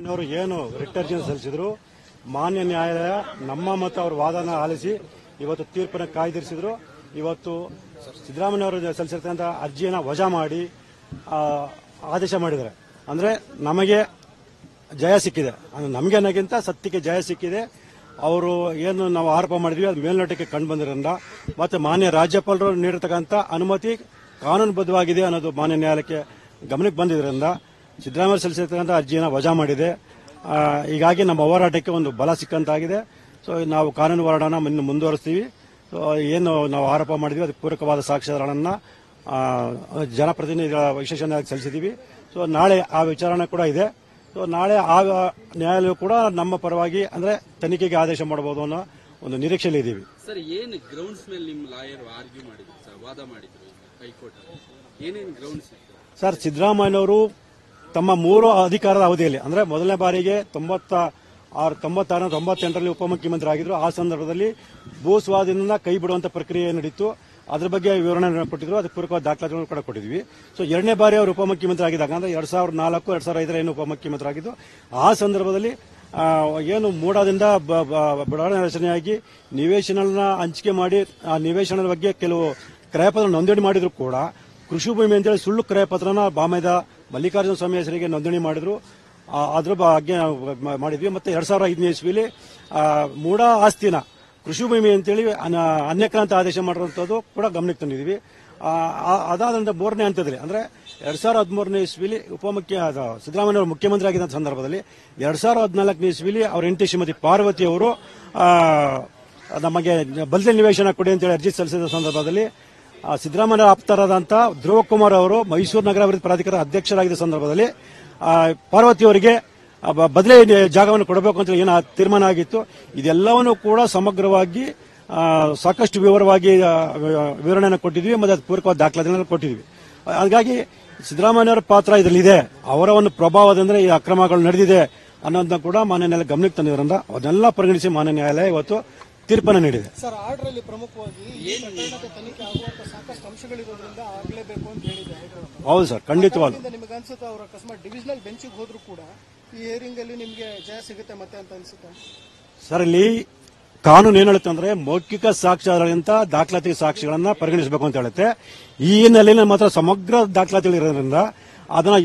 ಸಿದ್ದರಾಮಯ್ಯನವರು ಏನು ರಿಟ್ ಅರ್ಜಿ ಸಲ್ಲಿಸಿದ್ರು, ಮಾನ್ಯ ನ್ಯಾಯಾಲಯ ನಮ್ಮ ಮತ್ತು ಅವರ ವಾದನ ಆಲಿಸಿ ಇವತ್ತು ತೀರ್ಪನ್ನು ಕಾಯ್ದಿರಿಸಿದ್ರು. ಇವತ್ತು ಸಿದ್ದರಾಮಯ್ಯವರು ಸಲ್ಲಿಸಿರ್ತಕ್ಕಂಥ ಅರ್ಜಿಯನ್ನು ವಜಾ ಮಾಡಿ ಆದೇಶ ಮಾಡಿದ್ದಾರೆ. ಅಂದ್ರೆ ನಮಗೆ ಜಯ ಸಿಕ್ಕಿದೆ, ನಮಗೆ ಅನ್ನೋಕ್ಕಿಂತ ಸತ್ಯಕ್ಕೆ ಜಯ ಸಿಕ್ಕಿದೆ. ಅವರು ಏನು ನಾವು ಆರೋಪ ಮಾಡಿದ್ವಿ ಅದು ಮೇಲ್ನೋಟಕ್ಕೆ ಕಂಡು ಬಂದಿರೋದ್ರಿಂದ ಮತ್ತೆ ಮಾನ್ಯ ರಾಜ್ಯಪಾಲರು ನೀಡಿರ್ತಕ್ಕಂಥ ಅನುಮತಿ ಕಾನೂನುಬದ್ಧವಾಗಿದೆ ಅನ್ನೋದು ಮಾನ್ಯ ನ್ಯಾಯಾಲಯಕ್ಕೆ ಗಮನಕ್ಕೆ ಬಂದಿದ್ದರಿಂದ ಸಿದ್ದರಾಮಯ್ಯ ಸಲ್ಲಿಸಿರ್ತಕ್ಕಂಥ ಅರ್ಜಿಯನ್ನು ವಜಾ ಮಾಡಿದೆ. ಹೀಗಾಗಿ ನಮ್ಮ ಹೋರಾಟಕ್ಕೆ ಒಂದು ಬಲ ಸಿಕ್ಕಂತಾಗಿದೆ. ಸೊ ನಾವು ಕಾನೂನು ಹೋರಾಟನ ಮುಂದುವರಿಸ್ತೀವಿ. ಸೊ ಏನು ನಾವು ಆರೋಪ ಮಾಡಿದ್ವಿ ಅದಕ್ಕೆ ಪೂರಕವಾದ ಸಾಕ್ಷ್ಯಾಧಾರಗಳನ್ನು ಜನಪ್ರತಿನಿಧಿಗಳ ವಿಶೇಷ ನ್ಯಾಯಾಲಯಕ್ಕೆ ಸಲ್ಲಿಸಿದ್ದೀವಿ. ಸೊ ನಾಳೆ ಆ ವಿಚಾರಣೆ ಕೂಡ ಇದೆ. ಸೊ ನಾಳೆ ಆ ನ್ಯಾಯಾಲಯ ಕೂಡ ನಮ್ಮ ಪರವಾಗಿ ಅಂದ್ರೆ ತನಿಖೆಗೆ ಆದೇಶ ಮಾಡಬಹುದು ಅನ್ನೋ ಒಂದು ನಿರೀಕ್ಷೆಯಲ್ಲಿ ಇದ್ದೀವಿ. ಸರ್, ಏನು ಗ್ರೌಂಡ್ಸ್ ಮೇಲೆ ನಿಮ್ಮ ಲಾಯರ್ ಆರ್ಗ್ಯೂ ಮಾಡಿದ್ರು ಸರ್, ವಾದ ಮಾಡಿದ್ರು ಹೈಕೋರ್ಟ್, ಏನೇನು ಗ್ರೌಂಡ್ಸ್? ಸರ್, ಸಿದ್ದರಾಮಯ್ಯನವರು ತಮ್ಮ 3 ಅಧಿಕಾರದ ಅವಧಿಯಲ್ಲಿ ಅಂದ್ರೆ ಮೊದಲನೇ ಬಾರಿಗೆ 98ರಲ್ಲಿ ಉಪಮುಖ್ಯಮಂತ್ರಿ ಆಗಿದ್ರು. ಆ ಸಂದರ್ಭದಲ್ಲಿ ಭೂ ಸ್ವಾಧೀನ ಕೈ ಬಿಡುವಂತ ಪ್ರಕ್ರಿಯೆ ನಡೀತು. ಅದ್ರ ಬಗ್ಗೆ ವಿವರಣೆ ಕೊಟ್ಟಿದ್ರು, ಅದಕ್ಕೆ ಪೂರಕವಾದ ದಾಖಲಾತಿಗಳನ್ನು ಕೂಡ ಕೊಟ್ಟಿದ್ವಿ. ಸೊ 2ನೇ ಬಾರಿ ಅವರು ಉಪಮುಖ್ಯಮಂತ್ರಿ ಆಗಿದ್ದಾಗ ಅಂದ್ರೆ 2004-2005 ಏನು ಉಪಮುಖ್ಯಮಂತ್ರಿ ಆಗಿದ್ದು, ಆ ಸಂದರ್ಭದಲ್ಲಿ ಏನು ಮೂಡಾದಿಂದ ಬಡಾವಣೆ ರಚನೆಯಾಗಿ ನಿವೇಶನ ಹಂಚಿಕೆ ಮಾಡಿ ಆ ನಿವೇಶನದ ಬಗ್ಗೆ ಕೆಲವು ಕ್ರಯಪತ್ರ ನೋಂದಣಿ ಮಾಡಿದ್ರು ಕೂಡ ಕೃಷಿ ಭೂಮಿ ಅಂತೇಳಿ ಸುಳ್ಳು ಕ್ರಯಪತ್ರನ ಬಾಮೈದ ಮಲ್ಲಿಕಾರ್ಜುನ ಸ್ವಾಮಿ ಹೆಸರಿಗೆ ನೋಂದಣಿ ಮಾಡಿದ್ರು. ಅದ್ರ ಬಗ್ಗೆ ಮಾಡಿದ್ವಿ. ಮತ್ತೆ 2005ನೇ ಇಸ್ವಿಲಿ ಮೂಡ ಆಸ್ತಿನ ಕೃಷಿ ಭೂಮಿ ಅಂತೇಳಿ ಅನ್ಯಕ್ರಾಂತ ಆದೇಶ ಮಾಡಿರುವಂತದ್ದು ಕೂಡ ಗಮನಕ್ಕೆ ತಂದಿದ್ವಿ. ಅದಾದ 3ನೇ ಹಂತದಲ್ಲಿ ಅಂದ್ರೆ 2013ನೇ ಇಸ್ವಿಲಿ ಸಿದ್ದರಾಮಯ್ಯ ಮುಖ್ಯಮಂತ್ರಿ ಆಗಿದ್ದ ಸಂದರ್ಭದಲ್ಲಿ 2014ನೇ ಇಸ್ವಿಲಿ ಅವರ ಹೆಂಡತಿ ಶ್ರೀಮತಿ ಪಾರ್ವತಿ ಅವರು ನಮಗೆ ಬದಲಿ ನಿವೇಶನ ಕೊಡಿ ಅಂತೇಳಿ ಅರ್ಜಿ ಸಲ್ಲಿಸಿದ ಸಂದರ್ಭದಲ್ಲಿ ಸಿದ್ದರಾಮಯ್ಯ ಆಪ್ತರಾದಂತಹ ಧ್ರುವ ಕುಮಾರ್ ಅವರು ಮೈಸೂರು ನಗರಾಭಿವೃದ್ಧಿ ಪ್ರಾಧಿಕಾರ ಅಧ್ಯಕ್ಷರಾಗಿದ್ದ ಸಂದರ್ಭದಲ್ಲಿ ಪಾರ್ವತಿ ಅವರಿಗೆ ಬದಲೇ ಜಾಗವನ್ನು ಕೊಡಬೇಕು ಅಂತ ಏನು ತೀರ್ಮಾನ ಆಗಿತ್ತು. ಇದೆಲ್ಲವನ್ನು ಕೂಡ ಸಮಗ್ರವಾಗಿ ಸಾಕಷ್ಟು ವಿವರವಾಗಿ ವಿವರಣೆಯನ್ನು ಕೊಟ್ಟಿದ್ವಿ ಮತ್ತು ಅದು ಪೂರಕವಾದ ದಾಖಲಾತಿಗಳನ್ನು ಕೊಟ್ಟಿದ್ವಿ. ಹಾಗಾಗಿ ಸಿದ್ದರಾಮಯ್ಯವರ ಪಾತ್ರ ಇದರಲ್ಲಿದೆ. ಅವರ ಒಂದು ಪ್ರಭಾವದಿಂದ ಈ ಅಕ್ರಮಗಳು ನಡೆದಿದೆ ಅನ್ನೋದನ್ನ ಕೂಡ ಮಾನ್ಯ ನ್ಯಾಯಾಲಯ ಗಮನಕ್ಕೆ ತಂದಿರೋದ್ರಿಂದ ಅದನ್ನೆಲ್ಲ ಪರಿಗಣಿಸಿ ಮಾನ್ಯ ನ್ಯಾಯಾಲಯ ಇವತ್ತು ತೀರ್ಪನ್ನು ನೀಡಿದೆ. ಸರ್, ಆರ್ಡರ್ ಅಲ್ಲಿ ಪ್ರಮುಖವಾಗಿ ತನಿಖೆ ಆಗುವಂತ ಸಾಕಷ್ಟು ಅಂಶಗಳಿರೋದ್ರಿಂದ ಆಗಲೇಬೇಕು ಅಂತ ಹೇಳಿದೆ ಹೈದರಾಬಾದ್. ಹೌದು ಸರ್, ಖಂಡಿತವಾಗ್ಲೂ. ನಿಮಗೆ ಅನ್ಸುತ್ತೆ ಅವರು ಅಕಸ್ಮಾತ್ ಡಿವಿಷನಲ್ ಬೆಂಚಿಗೆ ಹೋದ್ರು ಕೂಡ ಈ ಹಿಯರಿಂಗ್ ಅಲ್ಲಿ ನಿಮಗೆ ಜಯ ಸಿಗುತ್ತೆ ಮತ್ತೆ ಅಂತ ಅನ್ಸುತ್ತೆ? ಸರ್, ಇಲ್ಲಿ ಕಾನೂನು ಏನ್ ಹೇಳುತ್ತೆ ಅಂದ್ರೆ ಮೌಖಿಕ ಸಾಕ್ಷ್ಯಗಳಿಗಿಂತ ದಾಖಲಾತಿ ಸಾಕ್ಷಿಗಳನ್ನ ಪರಿಗಣಿಸಬೇಕು ಅಂತ ಹೇಳುತ್ತೆ. ಈ ಹಿನ್ನೆಲೆಯಲ್ಲಿ ಮಾತ್ರ ಸಮಗ್ರ ದಾಖಲಾತಿಗಳಿರೋದ್ರಿಂದ ಅದನ್ನ